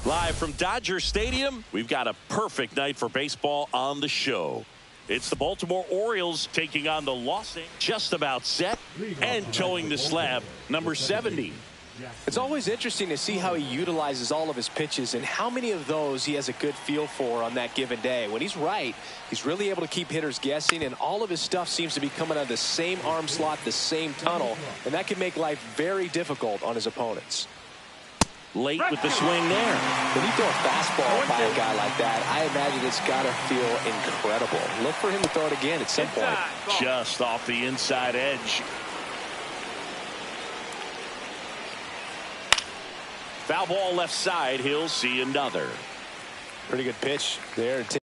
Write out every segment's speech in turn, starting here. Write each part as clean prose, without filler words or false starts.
Live from Dodger Stadium, we've got a perfect night for baseball on the show. It's the Baltimore Orioles taking on the Los Angeles. Just about set and towing the slab, number 70. It's always interesting to see how he utilizes all of his pitches and how many of those he has a good feel for on that given day. When he's right, he's really able to keep hitters guessing, and all of his stuff seems to be coming out of the same arm slot, the same tunnel, and that can make life very difficult on his opponents. Late with the swing there. When you throw a fastball by a guy like that, I imagine it's got to feel incredible. Look for him to throw it again at some point. Just off the inside edge. Foul ball left side. He'll see another. Pretty good pitch there to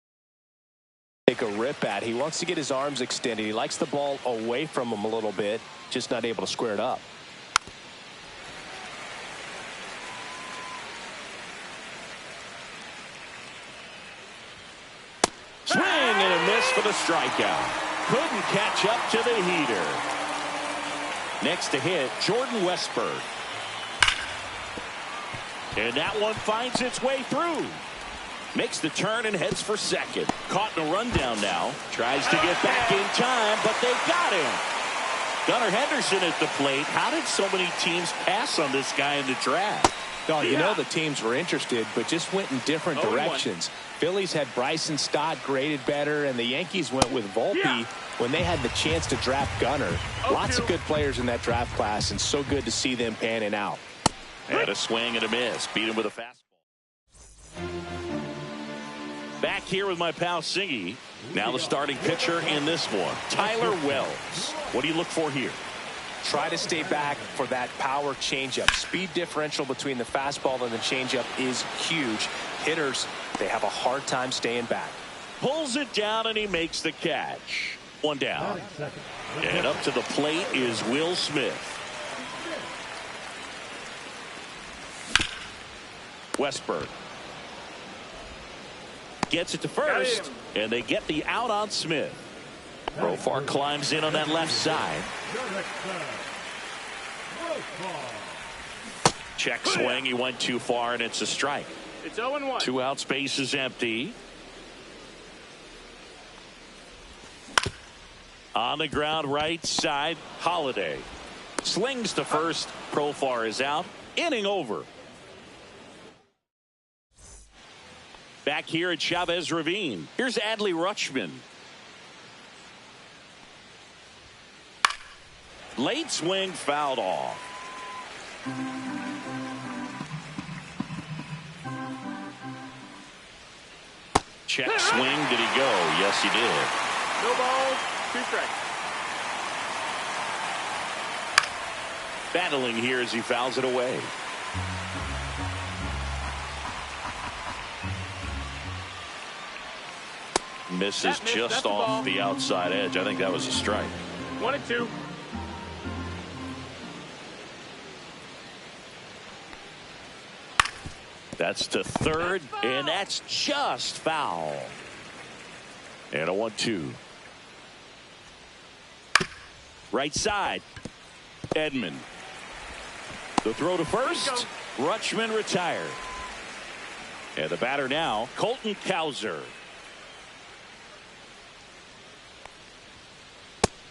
take a rip at. He wants to get his arms extended. He likes the ball away from him a little bit, just not able to square it up. Swing and a miss for the strikeout. Couldn't catch up to the heater. Next to hit, Jordan Westburg. And that one finds its way through. Makes the turn and heads for second. Caught in a rundown now. Tries to get back in time, but they got him. Gunnar Henderson at the plate. How did so many teams pass on this guy in the draft? Oh, you know the teams were interested, but just went in different directions. Phillies had Bryson Stott graded better, and the Yankees went with Volpe when they had the chance to draft Gunnar. Lots of good players in that draft class, and so good to see them panning out. And a swing and a miss. Beat him with a fastball. Back here with my pal Singy. Now the starting pitcher in this one, Tyler Wells. What do you look for here? Try to stay back for that power changeup. Speed differential between the fastball and the changeup is huge. Hitters, they have a hard time staying back. Pulls it down and he makes the catch. One down. And up to the plate is Will Smith. Westburg gets it to first, and they get the out on Smith. Profar climbs in on that left side. Check swing. He went too far, and it's a strike. It's 0-1. 2 outs, base is empty. On the ground, right side, Holiday. Slings to first. Profar is out. Inning over. Back here at Chavez Ravine. Here's Adley Rutschman. Late swing, fouled off. Check swing. Did he go? Yes, he did. No balls, 2 strikes. Battling here as he fouls it away. Misses just off the outside edge. I think that was a strike. 1-2. That's to third, and that's just foul. And a 1-2. Right side, Edman. The throw to first. Rutschman retired. And the batter now, Colton Cowser.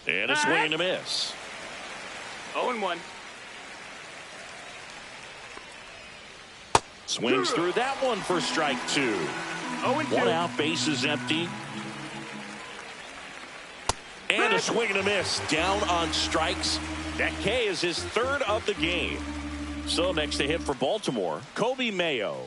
And a swing and a miss. 0-1. Swings through that one for strike 2. 0-2. 1 out, base is empty. And a swing and a miss. Down on strikes. That K is his 3rd of the game. So next to hit for Baltimore, Kobe Mayo.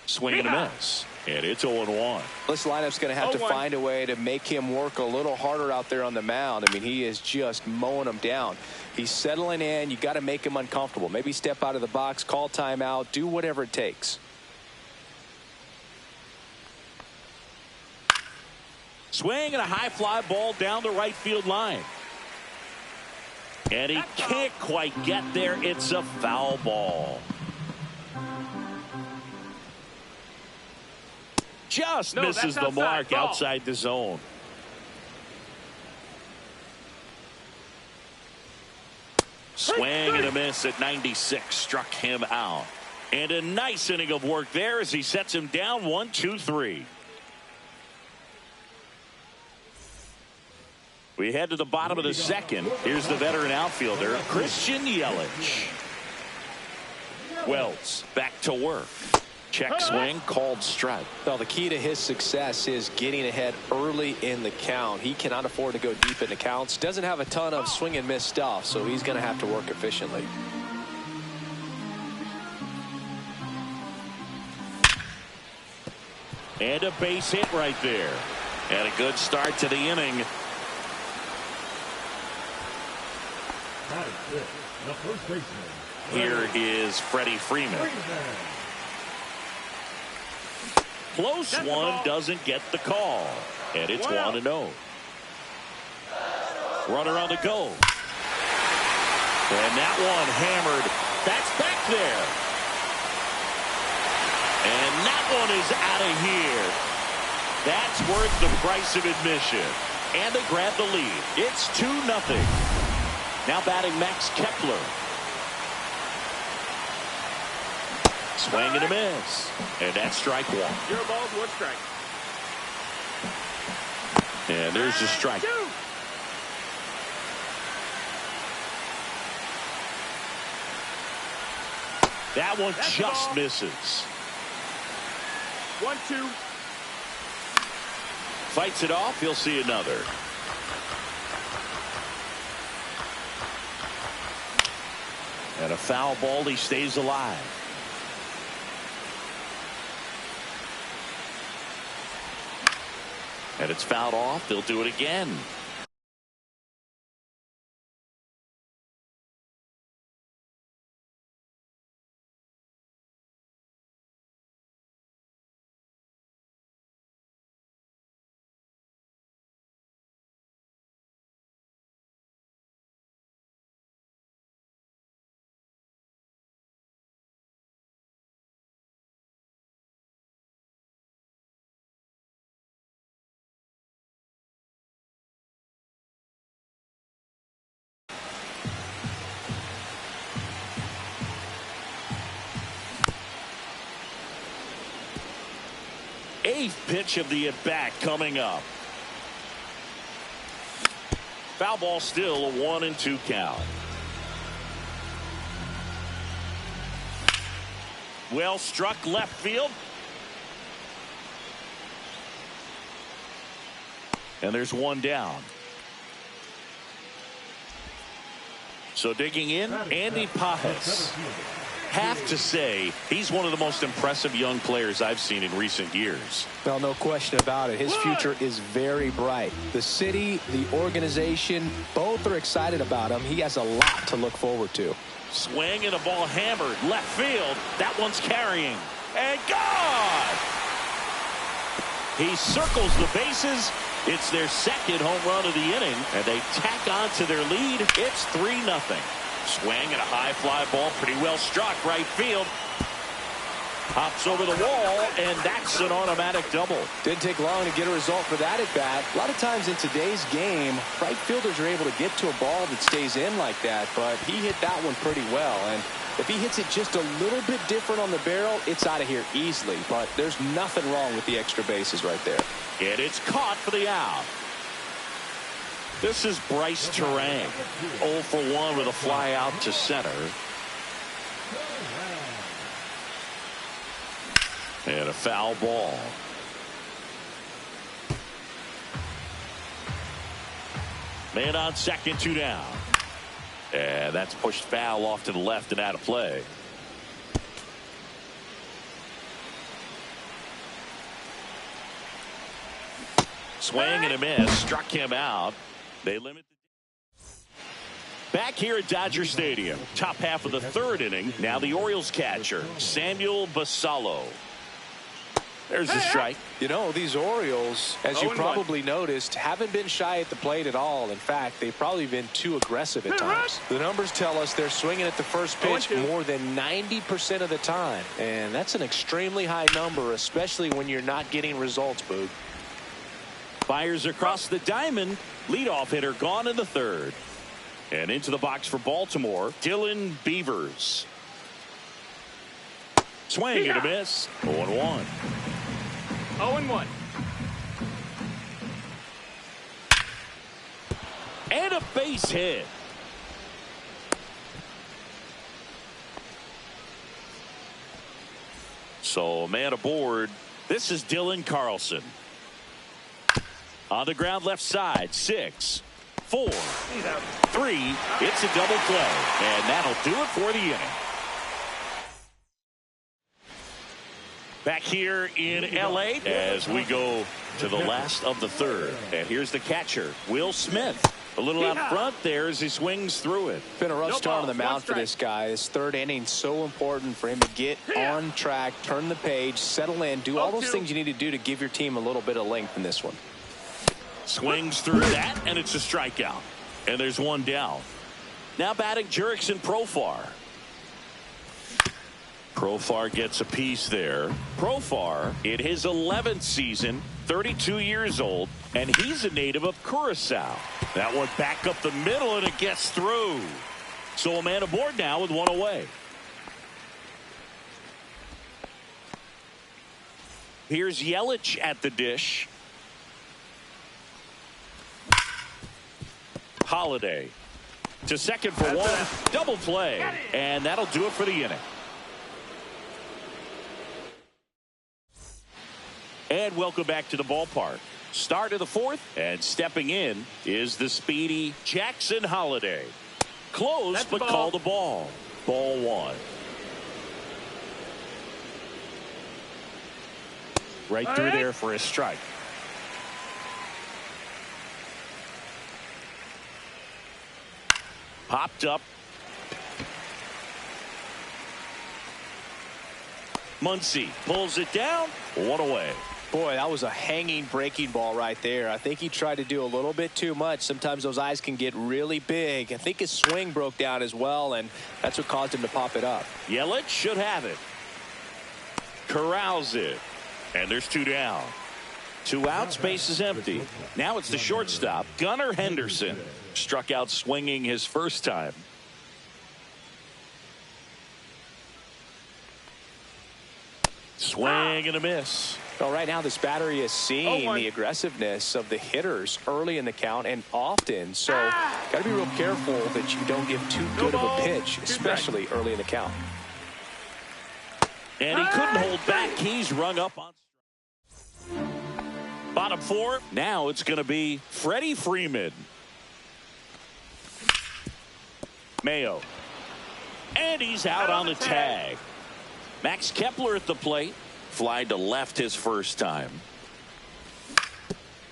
Swing and a miss. And it's 0-1. This lineup's going to have to find a way to make him work a little harder out there on the mound. I mean, he is just mowing them down. He's settling in. You got to make him uncomfortable. Maybe step out of the box, call timeout, do whatever it takes. Swing and a high fly ball down the right field line. And he can't quite get there. It's a foul ball. Just misses the mark outside the zone. Swing and a miss at 96. Struck him out. And a nice inning of work there as he sets him down 1-2-3. We head to the bottom of the second. Here's the veteran outfielder, Christian Yelich. Wells back to work. Check swing, called strike. Well, the key to his success is getting ahead early in the count. He cannot afford to go deep in the counts. Doesn't have a ton of swing and miss stuff, so he's going to have to work efficiently. And a base hit right there. And a good start to the inning. The first baseman. Here is Freddie Freeman. Close one, doesn't get the call. And it's 1-0. Runner on the go. And that one hammered. That's back there. And that one is out of here. That's worth the price of admission. And they grab the lead. It's 2-0. Now batting Max Kepler. Swing and a miss. And that's strike one. 0 balls, 1 strike. And there's the strike. 2. That one just misses. 1-2. Fights it off. He'll see another. And a foul ball. He stays alive. And it's fouled off. They'll do it again. Eighth pitch of the at-bat coming up. Foul ball, still a 1-2 count. Well struck left field. And there's one down. So digging in, Andy Pajes. Have to say he's one of the most impressive young players I've seen in recent years. Well, no question about it. His future is very bright. The city, the organization, both are excited about him. He has a lot to look forward to. Swing and a ball hammered left field. That one's carrying. And gone! He circles the bases. It's their second home run of the inning, and they tack on to their lead. It's 3-0. Swing and a high fly ball, pretty well struck right field. Hops over the wall, and that's an automatic double. Didn't take long to get a result for that at bat. A lot of times in today's game, right fielders are able to get to a ball that stays in like that, but he hit that one pretty well. And if he hits it just a little bit different on the barrel, it's out of here easily. But there's nothing wrong with the extra bases right there. And it's caught for the out. This is Bryce Terang, 0 for 1 with a fly out to center. And a foul ball. Man on second, 2 down. And that's pushed foul off to the left and out of play. Swing and a miss. Struck him out. They limit the... Back here at Dodger Stadium. Top half of the third inning. Now the Orioles catcher, Samuel Basallo. There's a strike. You know, these Orioles, as you probably noticed, haven't been shy at the plate at all. In fact, they've probably been too aggressive at times. The numbers tell us they're swinging at the first pitch more than 90% of the time. And that's an extremely high number, especially when you're not getting results, Boog. Fires across the diamond. Leadoff hitter gone in the third. And into the box for Baltimore, Dylan Beavers. Swing and a miss. 0-1. 0-1. And a base hit. So man aboard. This is Dylan Carlson. On the ground left side. 6, 4, 3. It's a double play. And that'll do it for the inning. Back here in L.A. as we go to the last of the third. And here's the catcher, Will Smith. A little out front there as he swings through it. Been a rough start on the mound for this guy. This third inning so important for him to get on track, turn the page, settle in, do all those things you need to do to give your team a little bit of length in this one. Swings through that, and it's a strikeout. And there's one down. Now batting Jurickson Profar. Profar gets a piece there. Profar in his 11th season, 32 years old, and he's a native of Curacao. That one back up the middle, and it gets through. So a man aboard now with one away. Here's Yelich at the dish. Holiday to second for one. Double play, and that'll do it for the inning. And welcome back to the ballpark. Start of the fourth, and stepping in is the speedy Jackson Holiday. Close, but call the ball. Ball one. Right through there for a strike. Popped up. Muncy pulls it down. One away. Boy, that was a hanging breaking ball right there. I think he tried to do a little bit too much. Sometimes those eyes can get really big. I think his swing broke down as well, and that's what caused him to pop it up. Yelich should have it. Corrals it. And there's two down. 2 outs, base is empty. Now it's the shortstop, Gunnar Henderson. Struck out swinging his first time. Swing and a miss. Well, right now this battery is seeing the aggressiveness of the hitters early in the count and often. So got to be real careful that you don't give too good of a pitch, especially early in the count. And he couldn't hold back. He's rung up on bottom 4. Now it's going to be Freddie Freeman. Mayo. And he's out on the tag. Max Kepler at the plate. Fly to left his first time.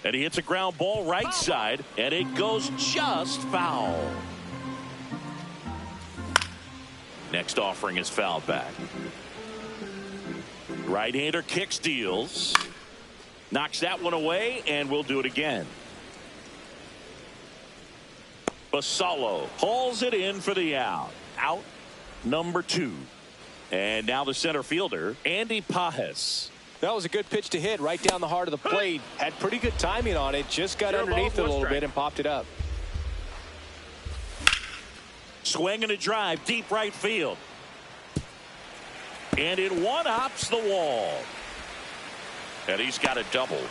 And he hits a ground ball right side, and it goes just foul. Next offering is fouled back. Right-hander kicks, deals. Knocks that one away, and we'll do it again. Basallo hauls it in for the out. Out number 2. And now the center fielder, Andy Pajes. That was a good pitch to hit right down the heart of the plate. Had pretty good timing on it. Just got underneath it a little bit and popped it up. Swing and a drive, deep right field. And it one-hops the wall. And he's got a double.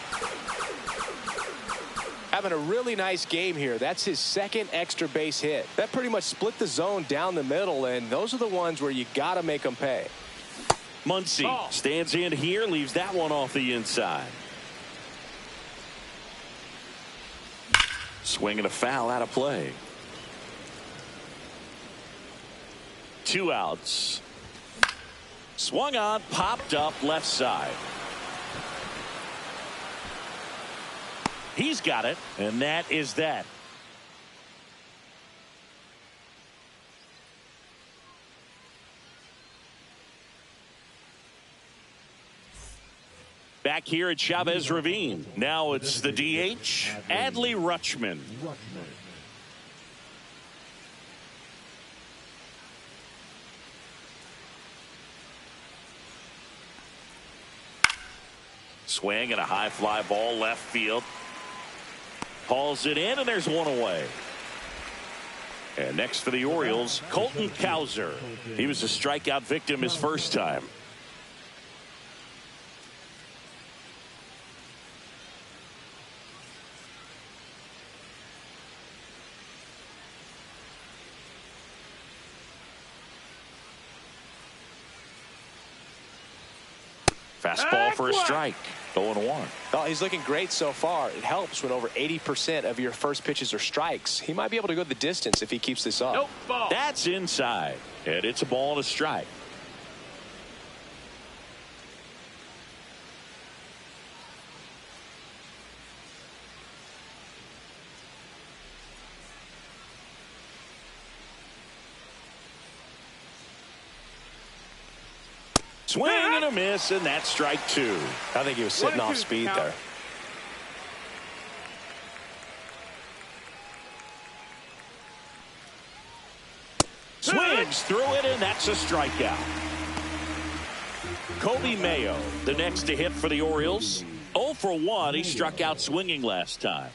Having a really nice game here. That's his second extra base hit. That pretty much split the zone down the middle, and those are the ones where you got to make them pay. Muncy stands in here, leaves that one off the inside. Swing and a foul out of play. 2 outs. Swung on, popped up left side. He's got it, and that is that. Back here at Chavez Ravine. Now it's the DH, Adley Rutschman. Swing and a high fly ball left field. Hauls it in, and there's one away. And next for the Orioles, Colton Cowser. He was a strikeout victim his first time. Fastball for a strike. 0-1. Oh, he's looking great so far. It helps when over 80% of your first pitches are strikes. He might be able to go the distance if he keeps this up. Nope, ball. That's inside. And it's a ball and a strike. Swing and a miss, and that's strike two. I think he was sitting off speed there. Swings through it, and that's a strikeout. Kobe Mayo, the next to hit for the Orioles. 0 for 1. He struck out swinging last time.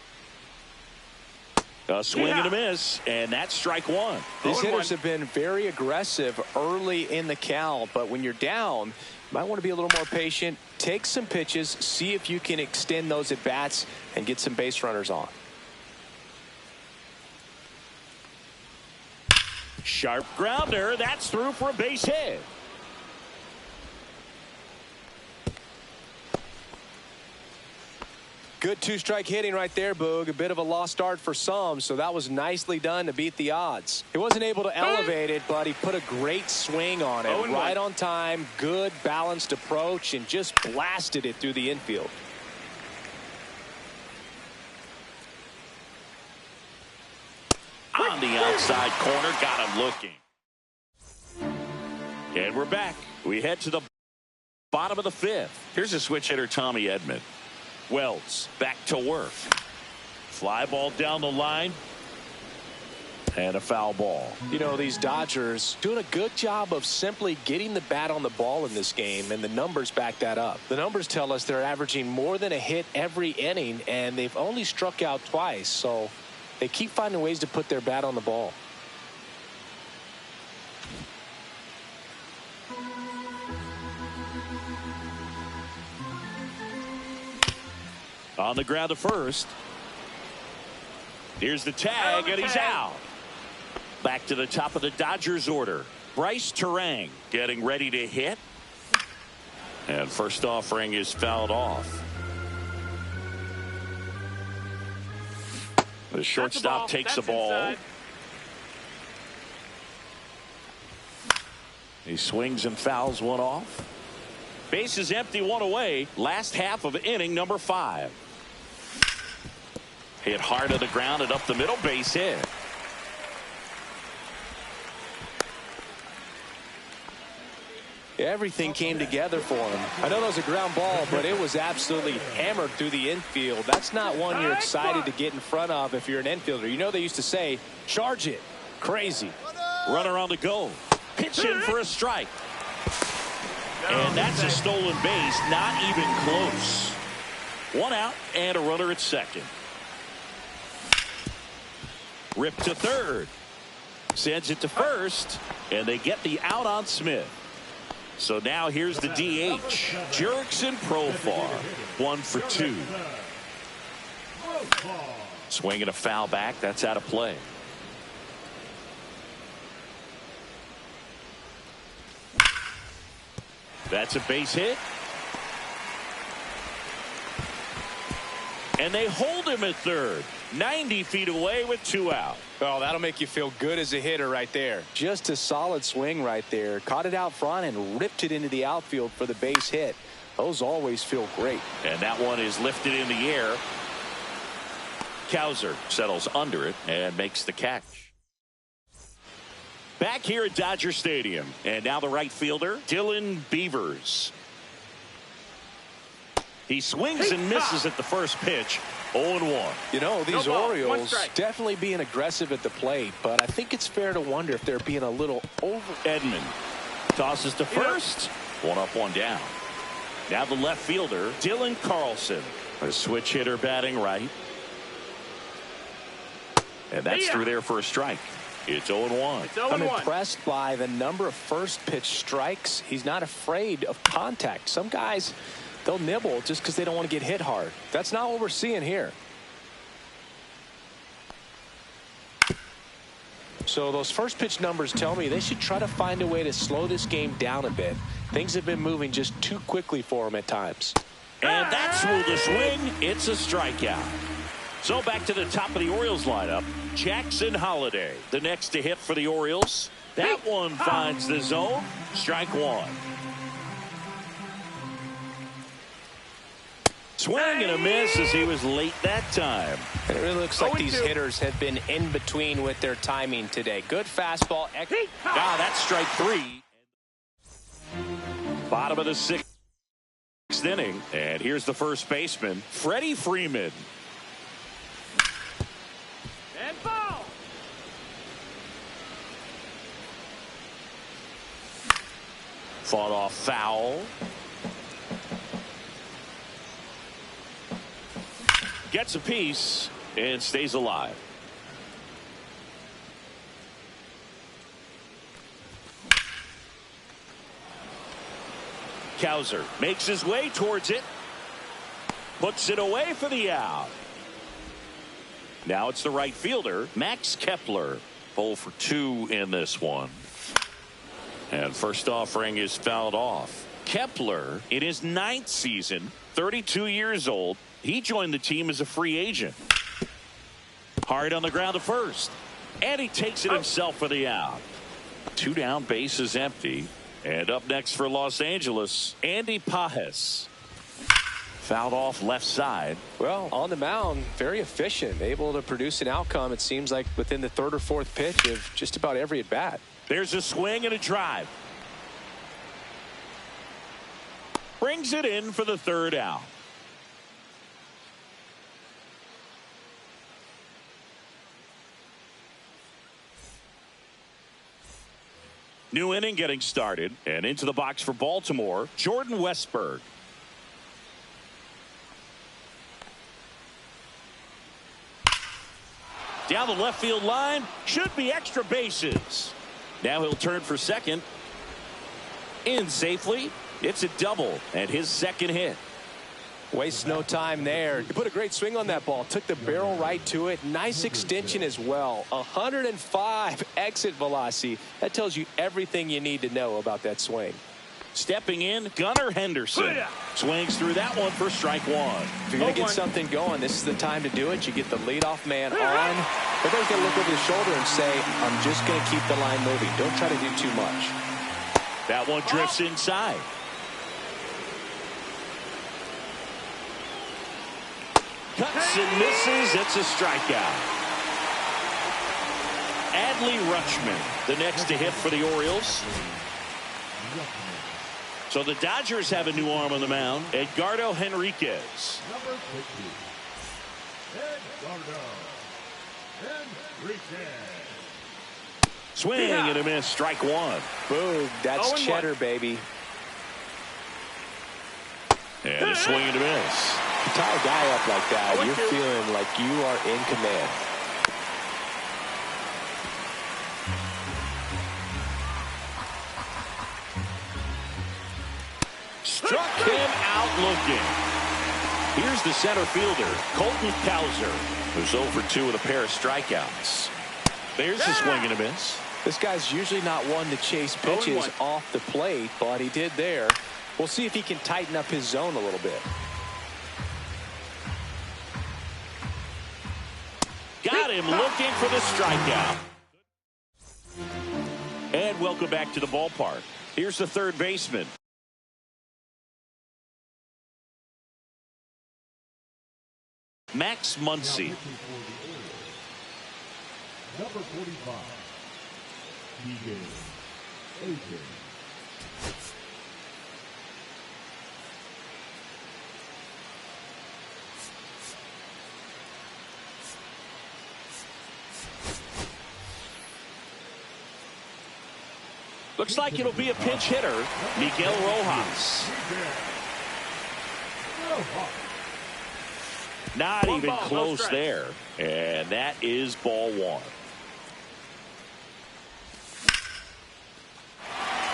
A swing and a miss, and that's strike one. These hitters have been very aggressive early in the count, but when you're down, you might want to be a little more patient. Take some pitches, see if you can extend those at bats and get some base runners on. Sharp grounder. That's through for a base hit. Good two-strike hitting right there, Boog. A bit of a lost start for some, so that was nicely done to beat the odds. He wasn't able to elevate it, but he put a great swing on it. Right on time, good balanced approach, and just blasted it through the infield. On the outside corner, got him looking. And we're back. We head to the bottom of the fifth. Here's a switch hitter, Tommy Edman. Wells back to work. Fly ball down the line. And a foul ball. You know, these Dodgers doing a good job of simply getting the bat on the ball in this game, and the numbers back that up. The numbers tell us they're averaging more than a hit every inning, and they've only struck out twice, so they keep finding ways to put their bat on the ball. On the ground to first. Here's the tag, and he's out. Back to the top of the Dodgers order. Bryce Terang getting ready to hit. And first offering is fouled off. The shortstop takes the ball. Inside. He swings and fouls one off. Base is empty, one away. Last half of inning number 5. Hit hard to the ground and up the middle, base hit. Everything came together for him. I know that was a ground ball, but it was absolutely hammered through the infield. That's not one you're excited to get in front of if you're an infielder. You know they used to say, charge it. Crazy. Runner on the go. Pitch in for a strike. And that's a stolen base, not even close. One out and a runner at second. Ripped to third. Sends it to first, and they get the out on Smith. So now here's the DH, Jurickson Profar, 1 for 2. Swinging a foul back, that's out of play. That's a base hit. And they hold him at third. 90 feet away with 2 out. Oh, that'll make you feel good as a hitter right there. Just a solid swing right there. Caught it out front and ripped it into the outfield for the base hit. Those always feel great. And that one is lifted in the air. Cowser settles under it and makes the catch. Back here at Dodger Stadium. And now the right fielder, Dylan Beavers. He swings and misses at the first pitch. 0-1. You know, these No ball, one Orioles strike. definitely being aggressive at the plate, but I think it's fair to wonder if they're being a little over. Edman tosses to first. 1 up, 1 down. Now the left fielder, Dylan Carlson. A switch hitter batting right. And that's through there for a strike. It's 0-1. It's 0-1. I'm impressed by the number of first pitch strikes. He's not afraid of contact. Some guys, they'll nibble just because they don't want to get hit hard. That's not what we're seeing here. So those first pitch numbers tell me they should try to find a way to slow this game down a bit. Things have been moving just too quickly for him at times. And that's with the swing. It's a strikeout. So back to the top of the Orioles lineup. Jackson Holliday, the next to hit for the Orioles. That one finds the zone. Strike 1. Swing and a miss as he was late that time. And it really looks like these hitters have been in between with their timing today. Good fastball. That's strike 3. Bottom of the 6th inning. And here's the first baseman, Freddie Freeman. And ball. Fought off foul. Gets a piece and stays alive. Cowser makes his way towards it. Puts it away for the out. Now it's the right fielder, Max Kepler. 0 for 2 in this one. And first offering is fouled off. Kepler, in his 9th season, 32 years old, he joined the team as a free agent. Hard on the ground to first. And he takes it himself for the out. 2 down, base is empty. And up next for Los Angeles, Andy Pages. Fouled off left side. Well, on the mound, very efficient, able to produce an outcome, it seems like, within the 3rd or 4th pitch of just about every at bat. There's a swing and a drive. Brings it in for the 3rd out. New inning getting started, and into the box for Baltimore, Jordan Westburg. Down the left field line, should be extra bases. Now he'll turn for second. In safely. It's a double and his 2nd hit. Wastes no time there. He put a great swing on that ball. Took the barrel right to it. Nice extension as well. 105 exit velocity. That tells you everything you need to know about that swing. Stepping in, Gunnar Henderson. Swings through that one for strike 1. If you're going to get something going, this is the time to do it. You get the leadoff man on. But then he's going to look over the shoulder and say, I'm just going to keep the line moving. Don't try to do too much. That one drifts inside. Cuts and misses. It's a strikeout. Adley Rutschman, the next to hit for the Orioles. So the Dodgers have a new arm on the mound, Edgardo Henriquez. Number 50, Edgardo Henriquez. Swing and a miss, strike 1. Boom, that's cheddar, baby. And a swing and a miss. You tie a guy up like that, you're feeling like you are in command. Struck him out looking. Here's the center fielder, Colton Cowser, who's 0 for 2 with a pair of strikeouts. There's a swing and a miss. This guy's usually not one to chase pitches off the plate, but he did there. We'll see if he can tighten up his zone a little bit. Got him looking for the strikeout. And welcome back to the ballpark. Here's the 3rd baseman. Max Muncy. Number 45, DJ AJ. Looks like it'll be a pinch hitter, Miguel Rojas. Not even close there. And that is ball one.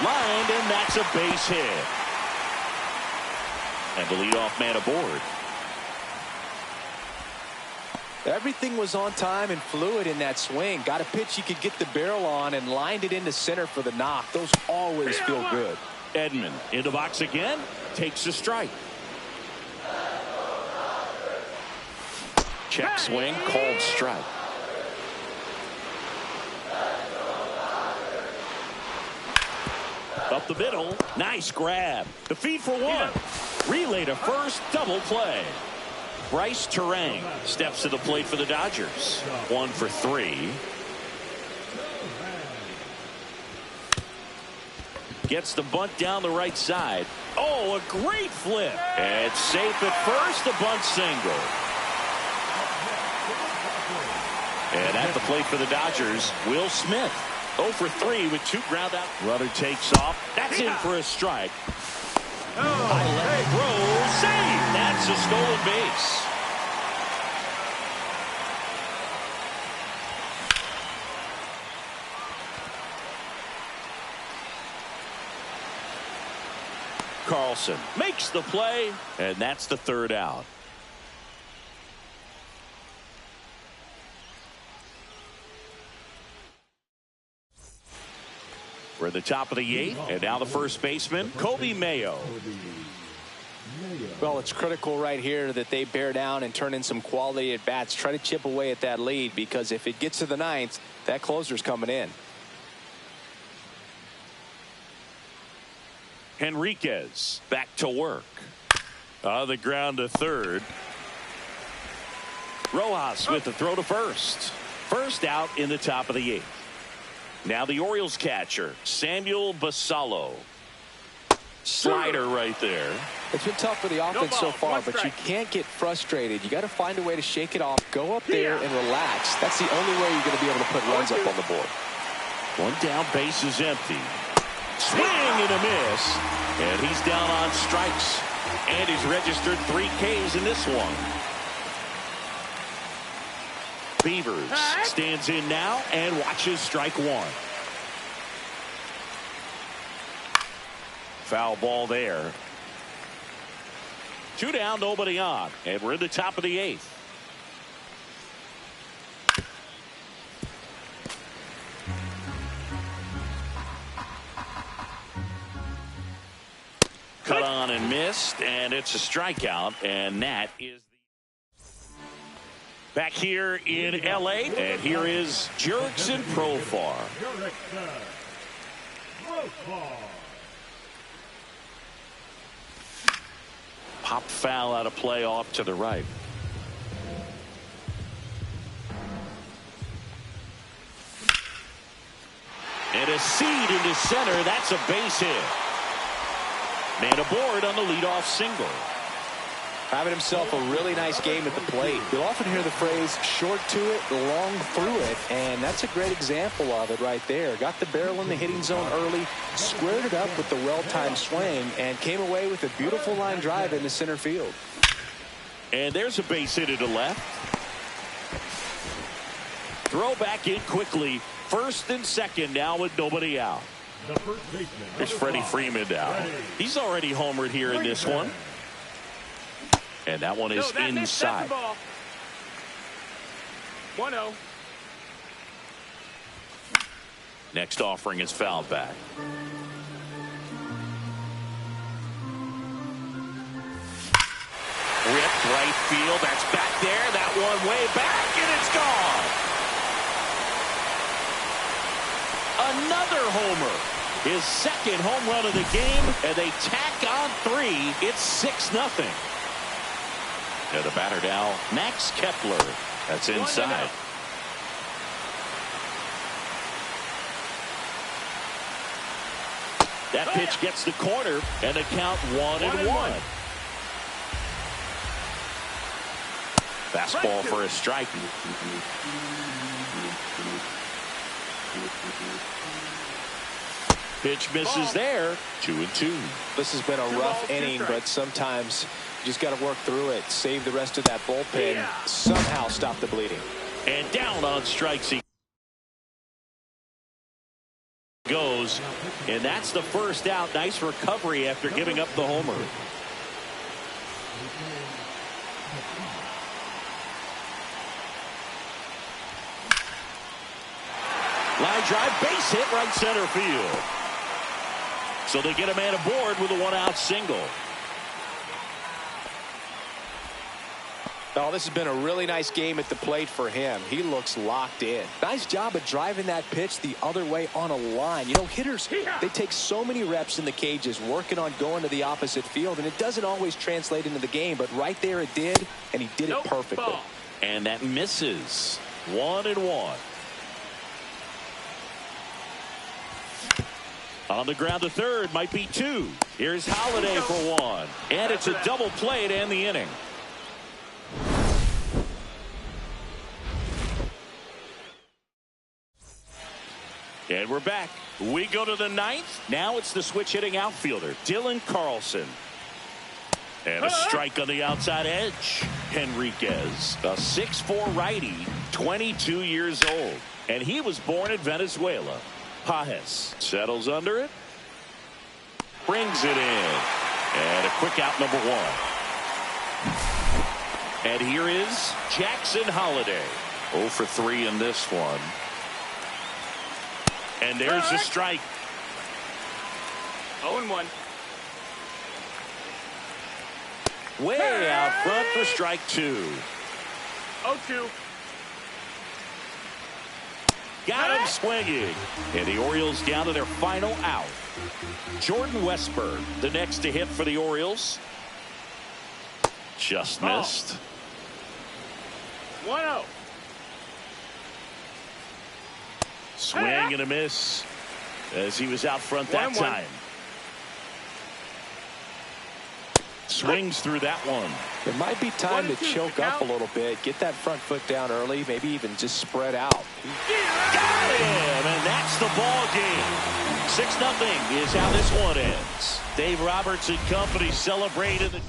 Lined, and that's a base hit. And the leadoff man aboard. Everything was on time and fluid in that swing. Got a pitch you could get the barrel on and lined it into center for the knock. Those always feel good. Edman in the box again. Takes a strike. Check swing, called strike. Up the middle. Nice grab. The feed for one. Relay to first. Double play. Bryce Terang steps to the plate for the Dodgers. 1 for 3. Gets the bunt down the right side. Oh, a great flip. It's safe at first. A bunt single. And at the plate for the Dodgers, Will Smith. 0 for 3 with 2 ground out. Runner takes off. That's in for a strike. High left throw. Save. That's a stolen base. Carlson makes the play, and that's the third out. We're at the top of the 8th, and now the first baseman, Kobe Mayo. Well, it's critical right here that they bear down and turn in some quality at bats. Try to chip away at that lead, because if it gets to the 9th, that closer's coming in. Henriquez back to work. On the ground to third. Rojas with the throw to first. First out in the top of the 8th. Now the Orioles catcher, Samuel Basallo. Slider right there. It's been tough for the offense so far, but you can't get frustrated. You got to find a way to shake it off, go up there and relax. That's the only way you're going to be able to put runs up on the board. One down, base is empty. Swing and a miss. And he's down on strikes. And he's registered 3 Ks in this one. Beavers stands in now and watches strike 1. Foul ball there. 2 down, nobody on. And we're in the top of the 8th. Cut on and missed, and it's a strikeout, and that is back here in L.A., and here is Jurickson Profar. Pop foul out of play off to the right. And a seed into center. That's a base hit. Man aboard on the leadoff single. Having himself a really nice game at the plate. You'll often hear the phrase short to it, long through it, and that's a great example of it right there. Got the barrel in the hitting zone early, squared it up with the well-timed swing, and came away with a beautiful line drive into center field. And there's a base hit to the left. Throw back in quickly. First and second now with nobody out. There's Freddie Freeman now. He's already homered here in this one. And that one is inside. 1-0. Next offering is fouled back. Ripped right field. That's back there. That one way back, and it's gone. Another homer. His second home run of the game, and they tack on 3. It's 6-0. The batter now, Max Kepler. That's inside. That pitch gets the corner, and the count 1-1. Fastball for a strike. Pitch misses there. 2-2. This has been a rough inning, but sometimes you just got to work through it, save the rest of that bullpen, somehow stop the bleeding. And down on strikes he goes, and that's the first out. Nice recovery after giving up the homer. Line drive, base hit, right center field. So they get a man aboard with a one-out single. Oh, this has been a really nice game at the plate for him. He looks locked in. Nice job of driving that pitch the other way on a line. You know, hitters, they take so many reps in the cages working on going to the opposite field, and it doesn't always translate into the game, but right there it did, and he did it perfectly. And that misses. 1-1. On the ground to third, might be 2. Here's Holiday for 1. And it's a double play to end the inning. And we're back. We go to the 9th. Now it's the switch hitting outfielder, Dylan Carlson. And a strike on the outside edge. Henriquez, a 6'4" righty, 22 years old. And he was born in Venezuela. Pajes settles under it. Brings it in. And a quick out, number 1. And here is Jackson Holiday. 0 for 3 in this one. And there's the strike. 0-1. Way out front for strike 2. 0-2. Got him swinging. And the Orioles down to their final out. Jordan Westburg, the next to hit for the Orioles. Just missed. 1-0. Swing and a miss as he was out front that time. Swings through that one. It might be time to choke up a little bit, get that front foot down early, maybe even just spread out. Got him, and that's the ball game. 6-0 is how this one ends. Dave Roberts and company celebrated the